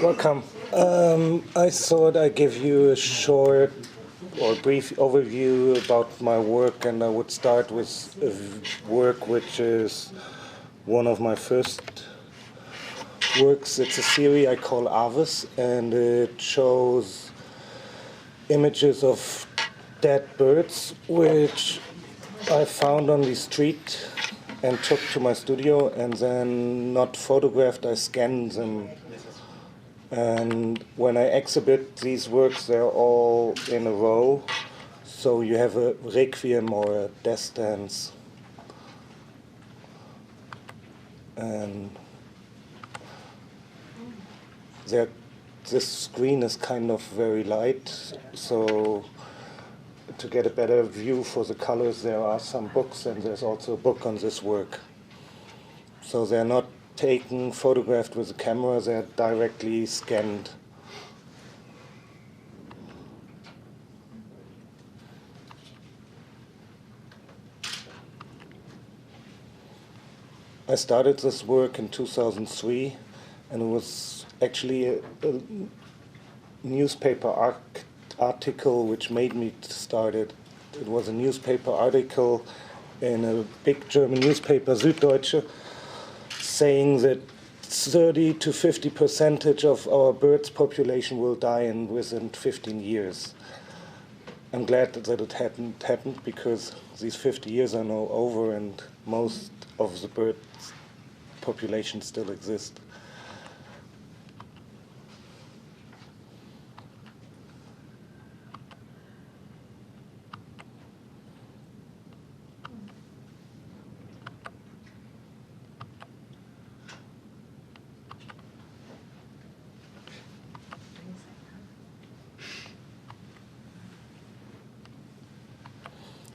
Welcome. I thought I'd give you a short or brief overview about my work, and I would start with a work which is one of my first works. It's a series I call Aves, and it shows images of dead birds which I found on the street and took to my studio, and then not photographed, I scanned them. And when I exhibit these works, they're all in a row, so you have a requiem or a death dance. And this screen is kind of very light, so to get a better view for the colors, there are some books, and there's also a book on this work. So they're not taken, photographed with a camera, they're directly scanned. I started this work in 2003, and it was actually a newspaper article which made me start it. It was a newspaper article in a big German newspaper, Süddeutsche, saying that 30 to 50% of our birds' population will die within 15 years. I'm glad that it hadn't happened, because these 50 years are now over and most of the bird population still exists.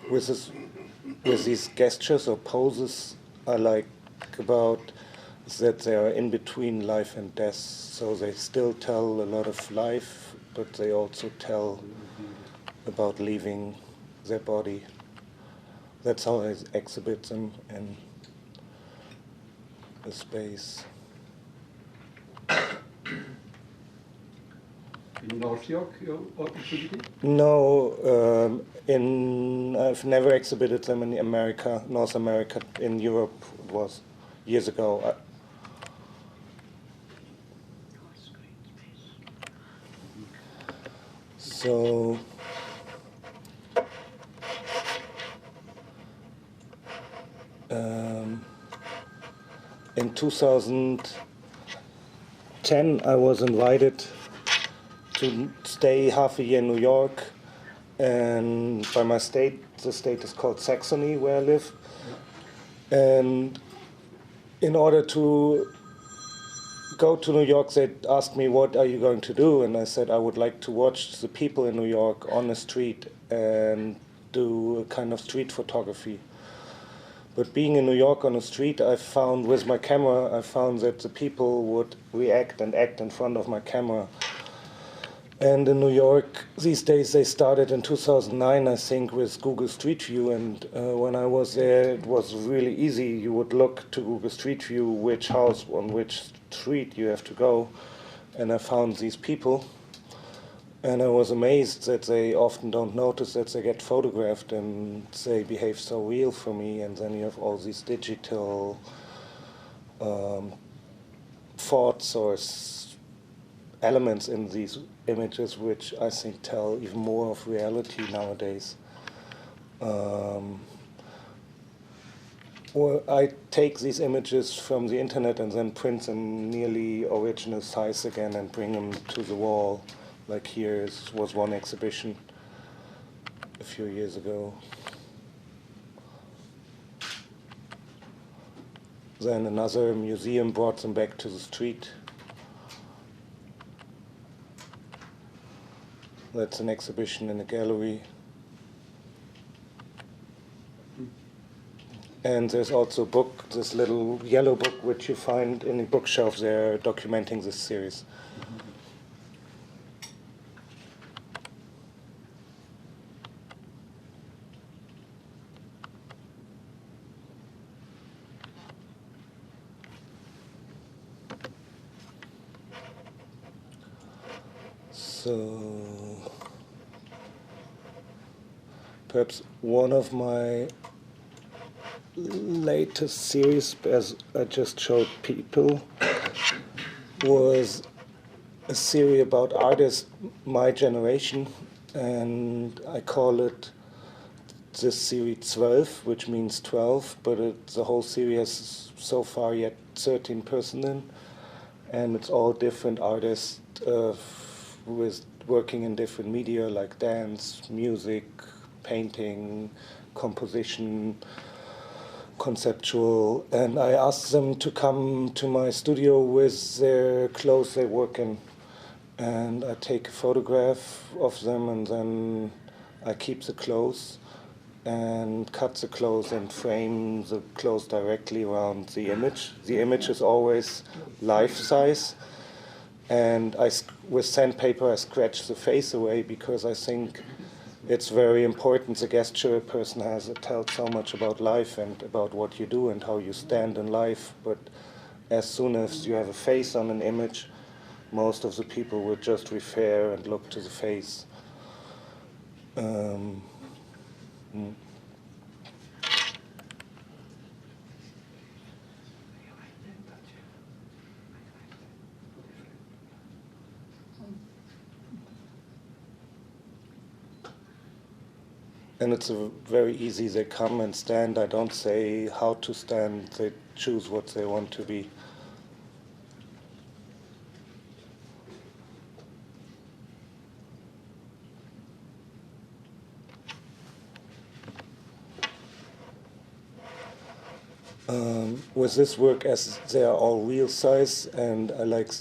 With these gestures or poses, I like about that they are in between life and death, so they still tell a lot of life, but they also tell about leaving their body. That's how I exhibit them in the space. In North York, your exhibiting? No, I've never exhibited them in America, North America. In Europe, it was years ago. So in 2010, I was invited to stay half a year in New York, and by my state, the state is called Saxony, where I live. And in order to go to New York, they asked me, what are you going to do? And I said, I would like to watch the people in New York on the street and do a kind of street photography. But being in New York on the street, I found with my camera, I found that the people would react and act in front of my camera. And in New York, these days, they started in 2009, I think, with Google Street View. And when I was there, it was really easy. You would look to Google Street View which house on which street you have to go. And I found these people. And I was amazed that they often don't notice that they get photographed, and they behave so real for me. And then you have all these digital thoughts or elements in these images which I think tell even more of reality nowadays. Or I take these images from the internet and then print them nearly original size again and bring them to the wall. Like here was one exhibition a few years ago. Then another museum brought them back to the street. That's an exhibition in a gallery. And there's also a book, this little yellow book, which you find in the bookshelf there, documenting this series. So perhaps one of my latest series, as I just showed people, was a series about artists my generation, and I call it this series 12, which means 12, but the whole series has so far yet 13 person in, and it's all different artists with working in different media like dance, music, painting, composition, conceptual, and I asked them to come to my studio with their clothes they work in, and I take a photograph of them, and then I keep the clothes and cut the clothes and frame the clothes directly around the image. The image is always life size, and with sandpaper I scratch the face away because I think it's very important. The gesture a person has, it tells so much about life and about what you do and how you stand in life. But as soon as you have a face on an image, most of the people would just refer and look to the face. Mm. And it's very easy. They come and stand. I don't say how to stand. They choose what they want to be. With this work, as they are all real size, and I like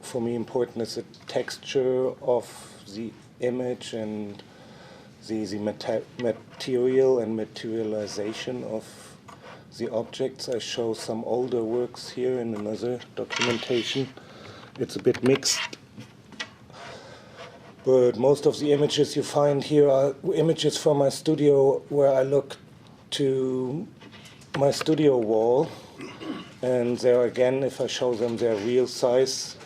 for me important is the texture of the image and the material and materialization of the objects. I show some older works here in another documentation. It's a bit mixed, but most of the images you find here are images from my studio where I look to my studio wall, and there again, if I show them their real size,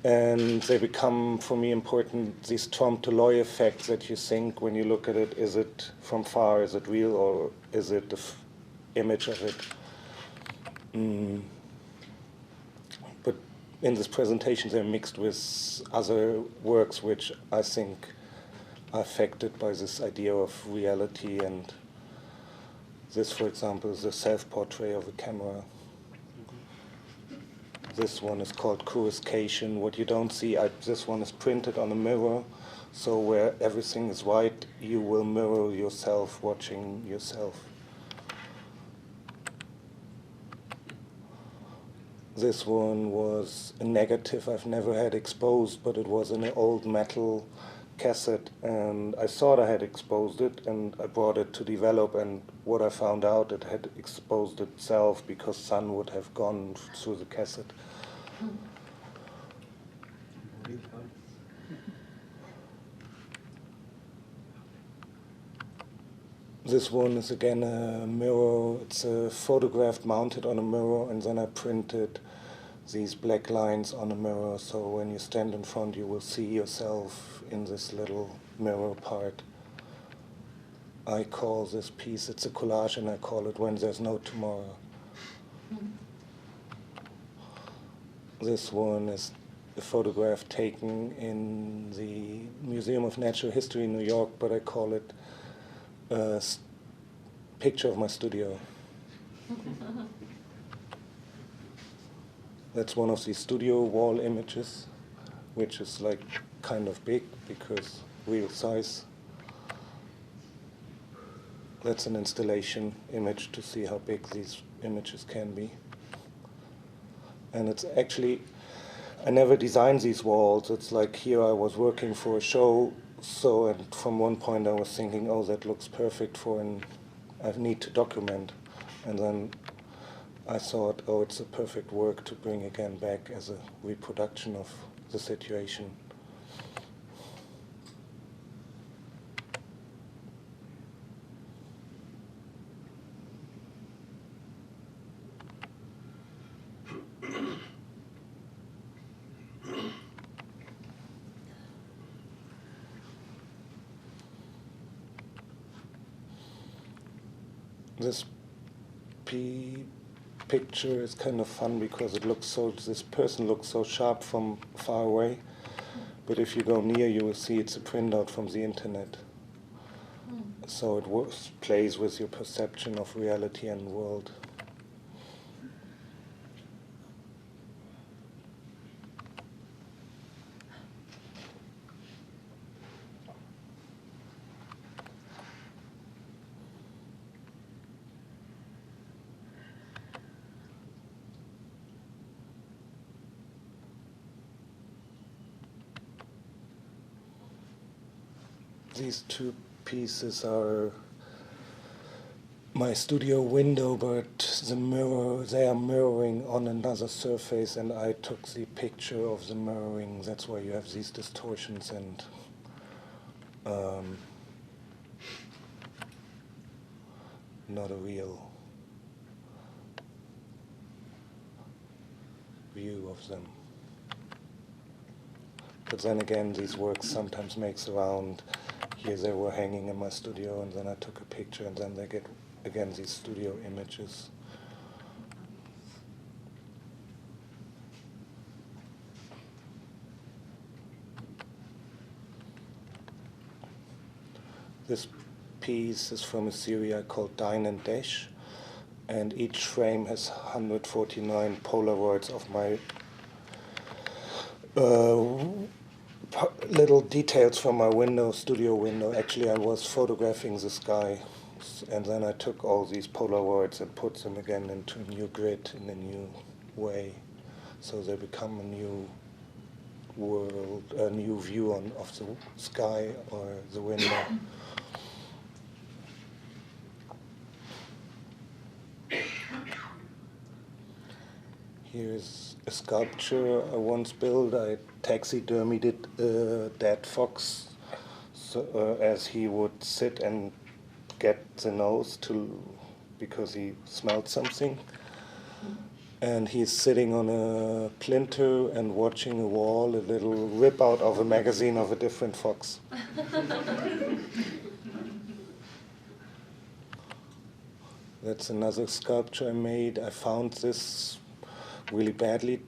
and they become, for me, important, these Trompe-l'oeil effects that you think when you look at it, is it from far, is it real, or is it the image of it? But in this presentation, they're mixed with other works which I think are affected by this idea of reality, and this, for example, is a self-portrait of a camera. This one is called coruscation. What you don't see, this one is printed on a mirror, so where everything is white, you will mirror yourself watching yourself. This one was a negative I've never had exposed, but it was in an old metal cassette, and I thought I had exposed it, and I brought it to develop, and what I found out, it had exposed itself because sun would have gone through the cassette. This one is again a mirror. It's a photograph mounted on a mirror, and then I printed these black lines on a mirror, so when you stand in front you will see yourself in this little mirror part. I call this piece, it's a collage, and I call it When There's No Tomorrow. This one is a photograph taken in the Museum of Natural History in New York, but I call it a picture of my studio. That's one of the studio wall images, which is like kind of big because real size. That's an installation image to see how big these images can be. And it's actually, I never designed these walls. It's like here I was working for a show, so and from one point I was thinking, oh, that looks perfect for I need to document. And then I thought, oh, it's a perfect work to bring again back as a reproduction of the situation. This picture is kind of fun because this person looks so sharp from far away, but if you go near, you will see it's a printout from the internet. So it plays with your perception of reality and world. These two pieces are my studio window, but they are mirroring on another surface, and I took the picture of the mirroring. That's why you have these distortions and not a real view of them. But then again, these works sometimes makes around. Here they were hanging in my studio, and then I took a picture, and then they get, again, these studio images. This piece is from a series I called Dine and Dash, and each frame has 149 Polaroids of my little details from my studio window. Actually, I was photographing the sky, and then I took all these Polaroids and put them again into a new grid in a new way, so they become a new world, a new view of the sky or the window. Here's a sculpture I once built. I taxidermied it, dead fox, as he would sit and get the nose because he smelled something. And he's sitting on a plinter and watching a wall, a little rip out of a magazine of a different fox. That's another sculpture I made. I found this really badly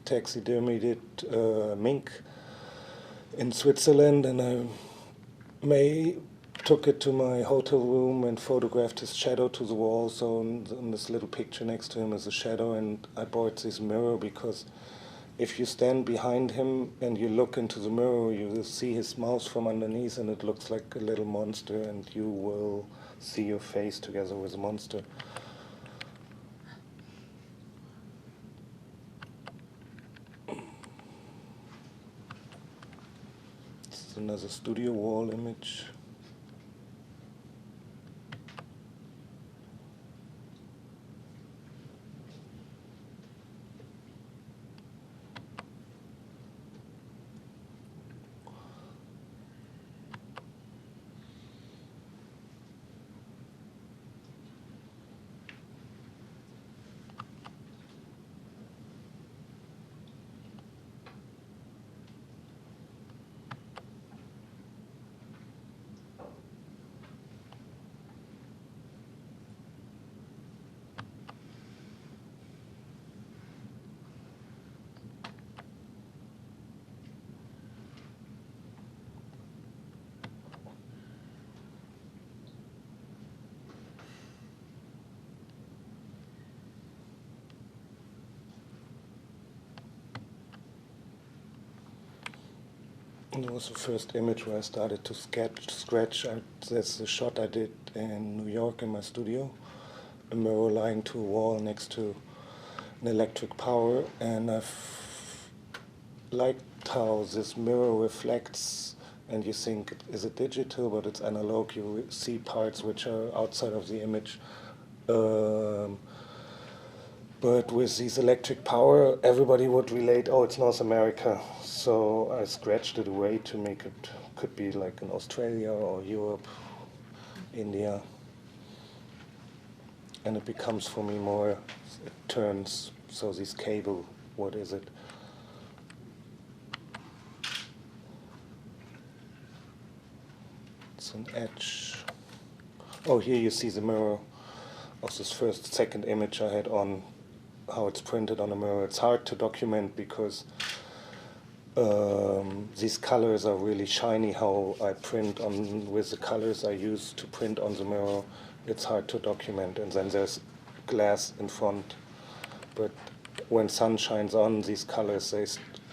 taxidermied mink in Switzerland, and I took it to my hotel room and photographed his shadow to the wall. So on this little picture next to him is a shadow, and I bought this mirror because if you stand behind him and you look into the mirror, you will see his mouth from underneath, and it looks like a little monster, and you will see your face together with the monster. Another studio wall image. And it was the first image where I started to scratch. That's the shot I did in New York in my studio. A mirror lying to a wall next to an electric power, and I've liked how this mirror reflects, and you think, is it digital? But it's analog. You see parts which are outside of the image. But with this electric power, everybody would relate, oh, it's North America. So I scratched it away to make it, could be like in Australia or Europe, India. And it becomes for me more, it turns, so this cable, what is it? It's an edge. Oh, here you see the mirror. of this second image I had on how it's printed on a mirror. It's hard to document because these colors are really shiny. How I print on with the colors I use to print on the mirror, it's hard to document. And then there's glass in front, but when sun shines on these colors,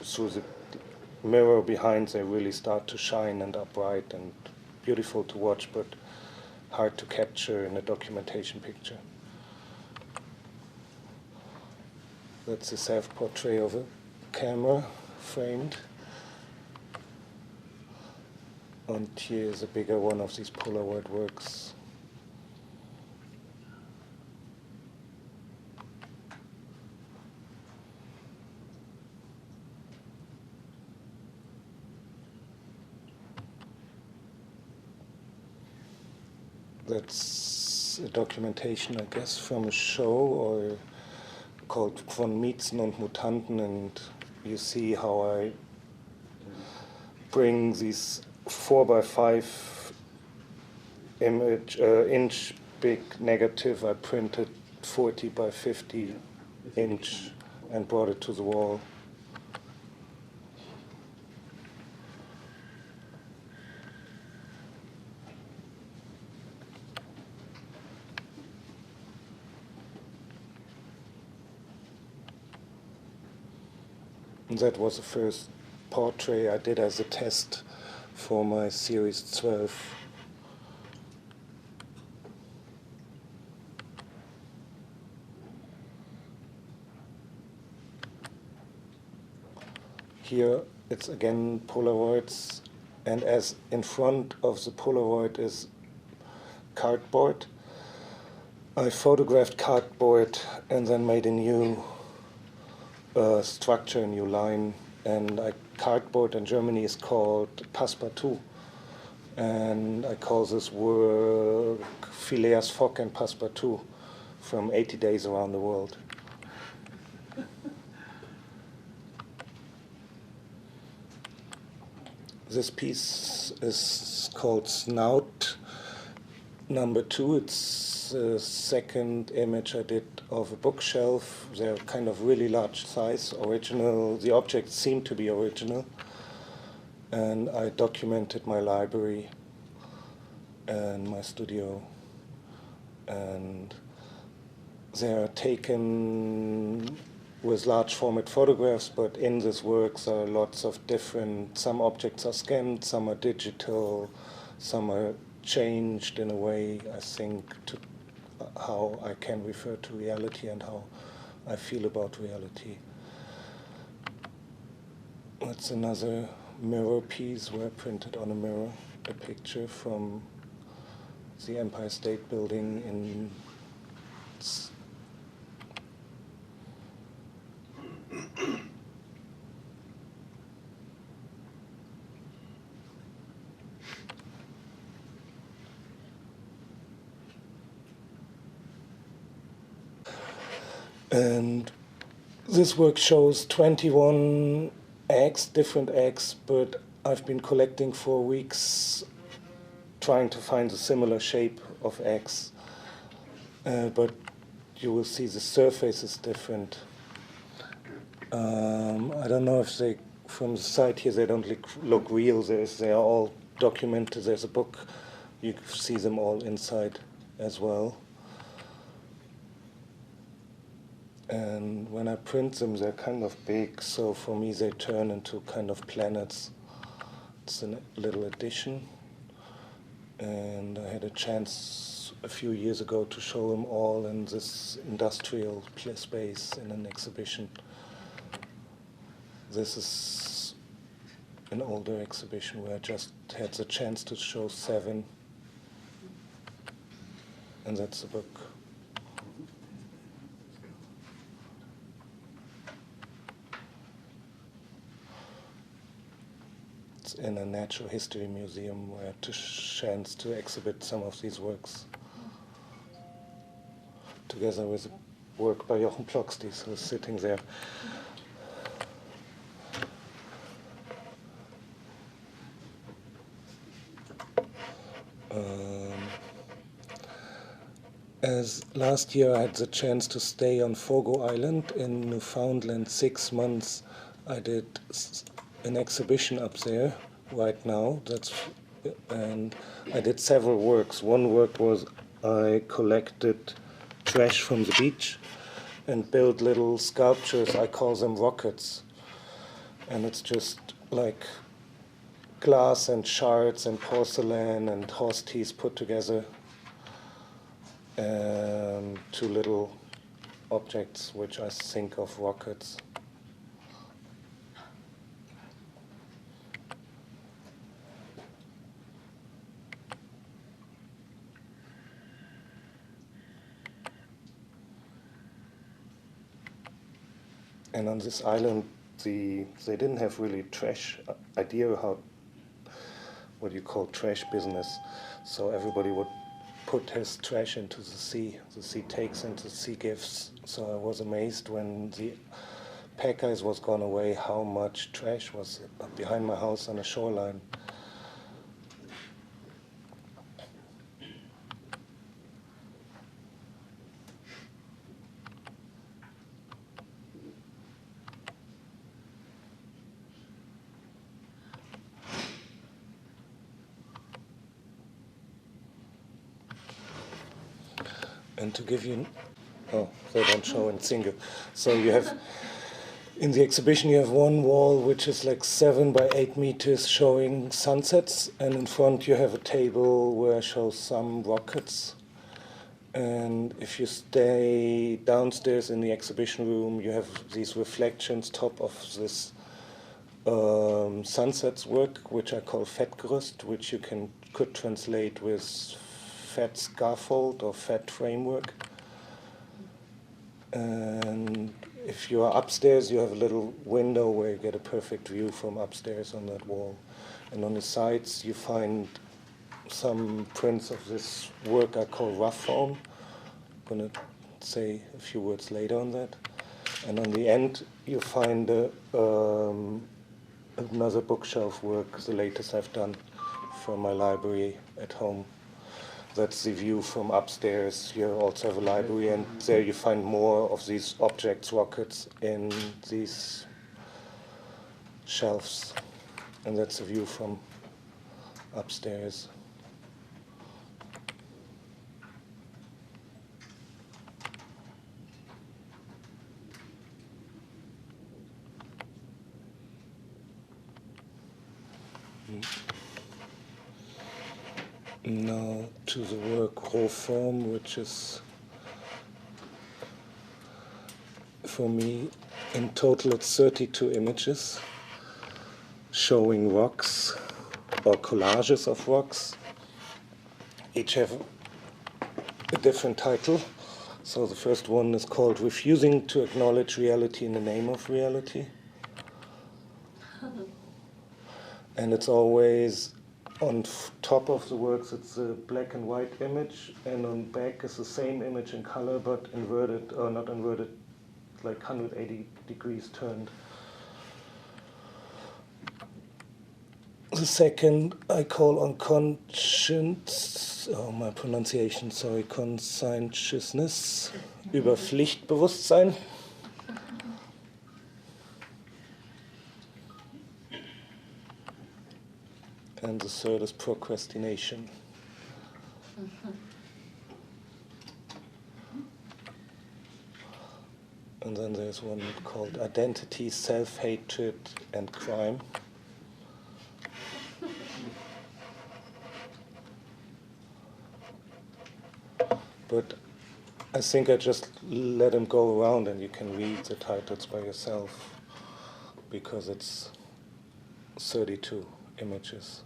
through the mirror behind, they really start to shine and are bright and beautiful to watch, but hard to capture in a documentation picture. That's a self-portrait of a camera, framed. And here is a bigger one of these Polaroid works. That's a documentation, I guess, from a show or called Von Mietzen und Mutanten, and you see how I bring these 4x5 inch big negative. I printed 40 by 50 inch and brought it to the wall. And that was the first portrait I did as a test for my series 12. Here it's again Polaroids, and as in front of the Polaroid is cardboard, I photographed cardboard and then made a new structure, a new line, and cardboard in Germany is called Passepartout, and I call this work Phileas Fogg and Passepartout from 80 Days Around the World. This piece is called Snout number 2. It's the second image I did of a bookshelf. They're kind of really large size, original. The objects seem to be original. And I documented my library and my studio. And they are taken with large format photographs, but in these works are lots of different, some objects are scanned, some are digital, some are changed in a way, I think, to how I can refer to reality and how I feel about reality. That's another mirror piece where I printed on a mirror a picture from the Empire State Building in and this work shows 21 eggs, different eggs, but I've been collecting for weeks trying to find a similar shape of eggs. But you will see the surface is different. I don't know if they, from the side here, they don't look real. They are all documented. There's a book. You see them all inside as well. And when I print them, they're kind of big, so for me they turn into kind of planets. It's a little addition. And I had a chance a few years ago to show them all in this industrial space in an exhibition. This is an older exhibition where I just had the chance to show 7. And that's the book. In a natural history museum where I had the chance to exhibit some of these works together with a work by Jochen Ploxtis, who's sitting there. as last year I had the chance to stay on Fogo Island in Newfoundland 6 months, I did an exhibition up there right now. And I did several works. One work was I collected trash from the beach and built little sculptures. I call them rockets. And it's just like glass and shards and porcelain and horse teeth put together. Two little objects which I think of rockets. And on this island, they didn't have really trash idea how, what you call trash business. So everybody would put his trash into the sea. The sea takes and the sea gives. So I was amazed when the pack ice was gone away, how much trash was behind my house on the shoreline. And to give you, oh, they don't show in single. So you have, in the exhibition you have one wall which is like 7 by 8 meters showing sunsets, and in front you have a table where it shows some rockets. And if you stay downstairs in the exhibition room, you have these reflections top of this sunsets work, which I call Fettgerüst, which you could translate with fat scaffold or fat framework. And if you are upstairs, you have a little window where you get a perfect view from upstairs on that wall. And on the sides, you find some prints of this work I call rough form. I'm going to say a few words later on that. And on the end, you find another bookshelf work, the latest I've done from my library at home. That's the view from upstairs. You also have a library, and there you find more of these objects, rockets, in these shelves. And that's a view from upstairs. Now to the work raw form, which is, for me, in total it's 32 images showing rocks or collages of rocks. Each have a different title. So the first one is called Refusing to Acknowledge Reality in the Name of Reality. And it's always on top of the works, it's a black and white image, and on back is the same image in color, but inverted, or not inverted, like 180 degrees turned. The second I call unconscious, oh, my pronunciation, sorry, conscientiousness, über Pflichtbewusstsein. And the third is procrastination. And then there's one called identity, self-hatred, and crime. But I think I just let them go around and you can read the titles by yourself, because it's 32 images.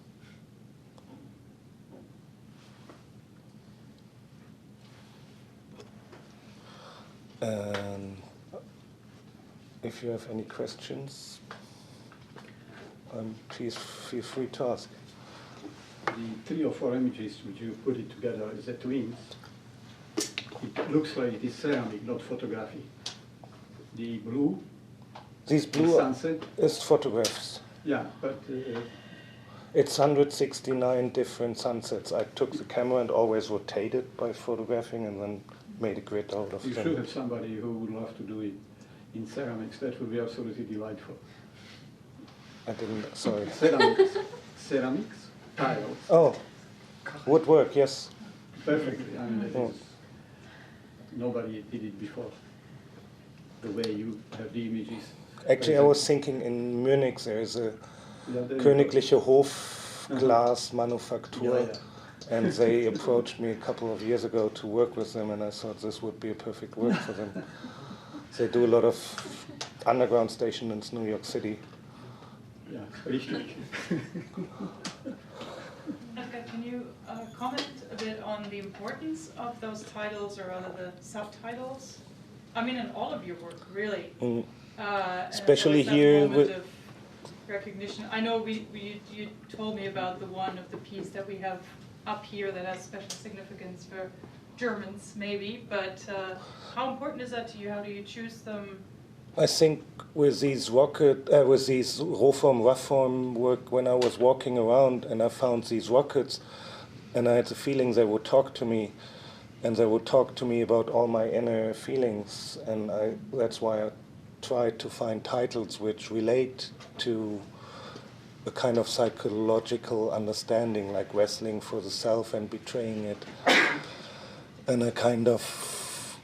And if you have any questions, please feel free to ask. The 3 or 4 images which you put it together as a twins, it looks like it is ceramic, not photography. The blue, These blue the sunset, is photographs. yeah, but It's 169 different sunsets. I took the camera and always rotated by photographing and then made a grid out of You them. should have somebody who would love to do it in ceramics. That would be absolutely delightful. I didn't, sorry. Ceramics, tiles. Oh, woodwork, yes. Perfectly. I mean, that is, nobody did it before. The way you have the images. Actually, I was thinking in Munich there is a Königliche Hof glass manufacture, and they approached me a couple of years ago to work with them, and I thought this would be a perfect work for them. They do a lot of underground stations in New York City. Yeah, richtig. Edgar, can you comment a bit on the importance of those titles, or rather the subtitles? I mean, in all of your work, really. Especially that here moment with of recognition. I know you told me about the one of the piece that we have up here that has special significance for Germans, maybe. But how important is that to you? How do you choose them? I think with these raw form, rough form work, when I was walking around and I found these rockets, and I had the feeling they would talk to me, and they would talk to me about all my inner feelings, and that's why I tried to find titles which relate to a kind of psychological understanding, like wrestling for the self and betraying it, and a kind of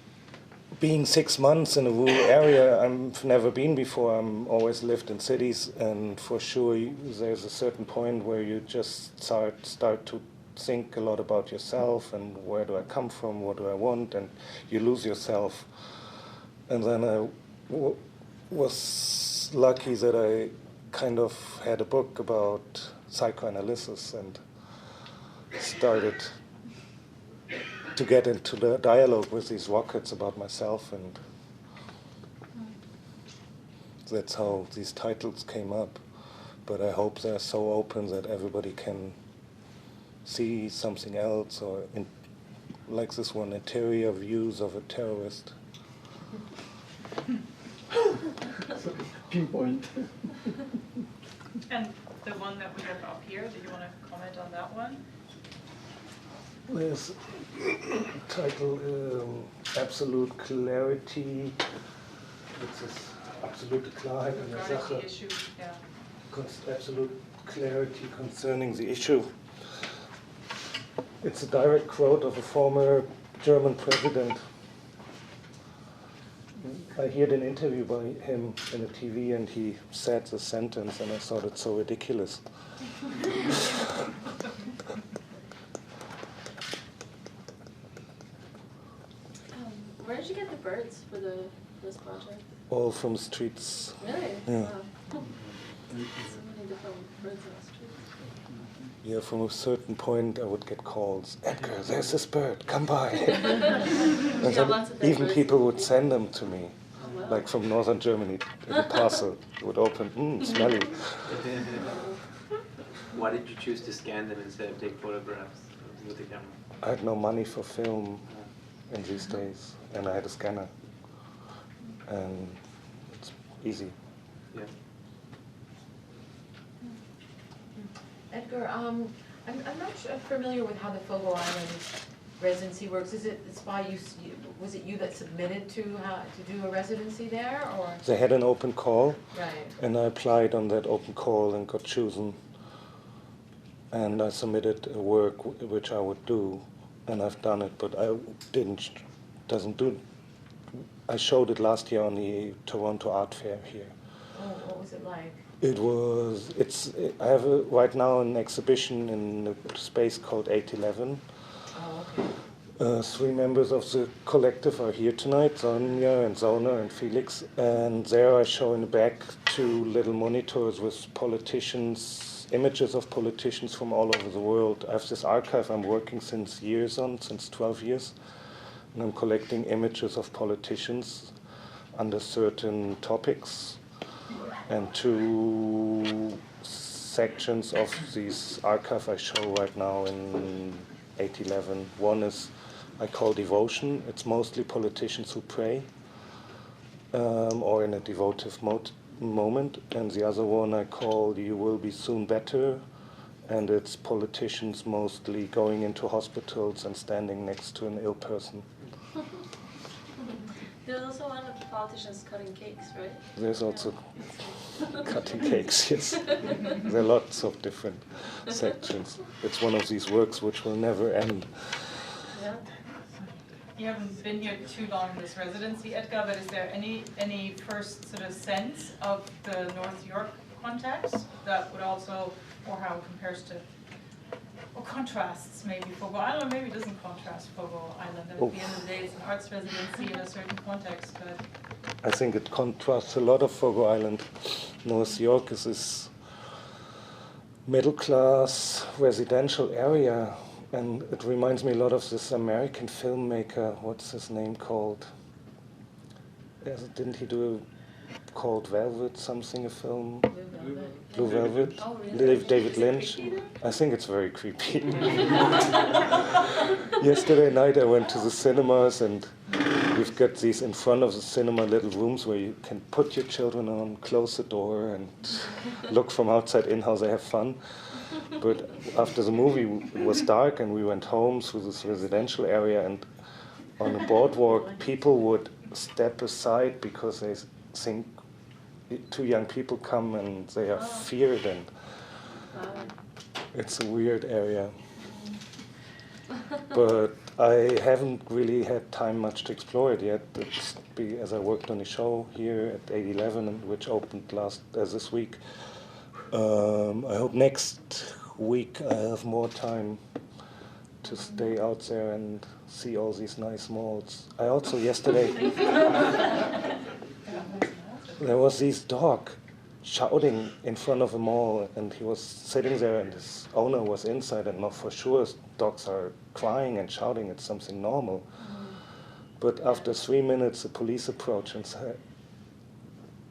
being 6 months in a rural area. I've never been before. I'm always lived in cities, and for sure there's a certain point where you just start to think a lot about yourself and where do I come from, what do I want, and you lose yourself. And then I was lucky that I kind of had a book about psychoanalysis and started to get into the dialogue with these rockets about myself, and that's how these titles came up. But I hope they're so open that everybody can see something else, or like this one, interior views of a terrorist. Pinpoint. And the one that we have up here, do you want to comment on that one? There's title Absolute Clarity. It's this absolute Klarheit in der Regarding Sache. the issue, yeah. Absolute clarity concerning the issue. It's a direct quote of a former German president. I heard an interview by him in the TV, and he said the sentence, and I thought it's so ridiculous. Where did you get the birds for this project? All from the streets. Really? Yeah. Wow. So many different birds on the street. Yeah, from a certain point I would get calls, Edgar, there's this bird, come by. And then lots of dead even birds. people would send them to me, Oh, wow. like from northern Germany, in a parcel. It would open, smelly. Why did you choose to scan them instead of take photographs with the camera? I had no money for film in these days, and I had a scanner. And it's easy. Yeah. Edgar, I'm not familiar with how the Fogo Island residency works. It's by you? Was it you that submitted to do a residency there, or? They had an open call, Right. and I applied on that open call and got chosen. And I submitted a work which I would do, and I've done it, but I doesn't do. I showed it last year on the Toronto Art Fair here. Oh, what was it like? I have right now an exhibition in a space called 811. Oh, okay. 3 members of the collective are here tonight, Sonja and Zona and Felix, and there I show in the back 2 little monitors with politicians, images of politicians from all over the world. I have this archive I'm working since 12 years, and I'm collecting images of politicians under certain topics. And 2 sections of this archive I show right now in 811. One is I call devotion. It's mostly politicians who pray or in a devotive moment. And the other one I call You Will Be Soon Better. and it's politicians mostly going into hospitals and standing next to an ill person. There's also one of the politicians cutting cakes, right? There's also cutting cakes, yes. There are lots of different sections. It's one of these works which will never end. Yeah. You haven't been here too long in this residency, Edgar, but is there any first sort of sense of the North York context that would also, or how it compares to, or contrasts maybe Fogo Island, or maybe it doesn't contrast Fogo Island. At the end of the day, it's an arts residency in a certain context, but I think it contrasts a lot of Fogo Island. North York is this middle-class residential area, and it reminds me a lot of this American filmmaker, what's his name called? Didn't he do called Velvet, something, a film? Blue Velvet? Oh, really? David Lynch. I think it's very creepy. Yesterday night I went to the cinemas, and we've got these in front of the cinema little rooms where you can put your children on, close the door, and look from outside in how they have fun. But after the movie, it was dark, and we went home through this residential area, and on the boardwalk, people would step aside because they think two young people come and they are feared, and it's a weird area. But I haven't really had time much to explore it yet. As I worked on a show here at 811, which opened this week. I hope next week I have more time to stay out there and see all these nice malls. I also yesterday there was this dog shouting in front of a mall, and he was sitting there, and his owner was inside, and not for sure dogs are crying and shouting, it's something normal. But after 3 minutes, the police approached and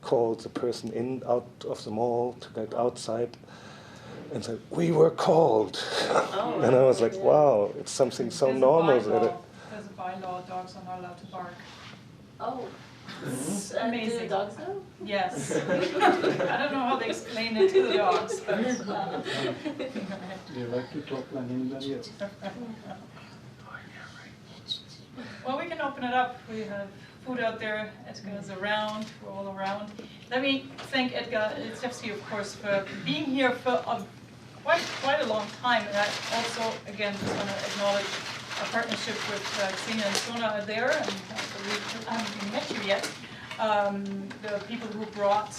called the person out of the mall to get outside, and said, "We were called." And I was like, wow, it's something so normal. There's a bylaw, dogs are not allowed to bark. Oh. Amazing. Do the dogs know? Yes. I don't know how they explain it to the dogs, but They like to talk like anybody else. well, we can open it up. We have food out there. Edgar is around. We're all around. Let me thank Edgar Leciejewski, of course, for being here for quite a long time. And I also, again, just want to acknowledge our partnership with Xenia and Sona are there, and I believe I haven't even met you yet. The people who brought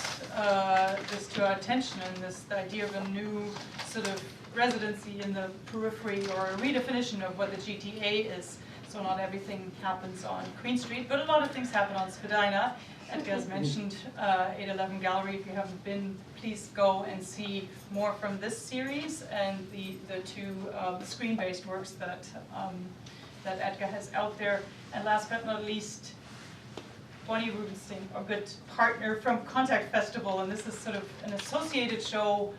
this to our attention, and the idea of a new sort of residency in the periphery, or a redefinition of what the GTA is. So not everything happens on Queen Street, but a lot of things happen on Spadina. Edgar's mentioned 811 Gallery. If you haven't been, please go and see more from this series and the two screen-based works that Edgar has out there. And last but not least, Bonnie Rubenstein, our good partner from Contact Festival, and this is sort of an associated show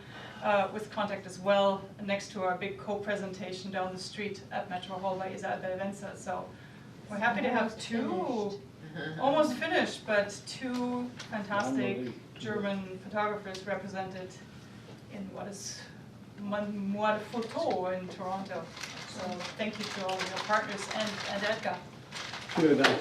with Contact as well, next to our big co-presentation down the street at Metro Hall by Isabel Venza. So we're happy to have almost finished, but two fantastic German photographers represented in what is Mois de Photo in Toronto. So thank you to all of your partners and Edgar. Vielen Dank.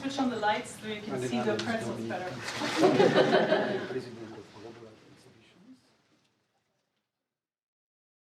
Switch on the lights so you can see the pretzels better.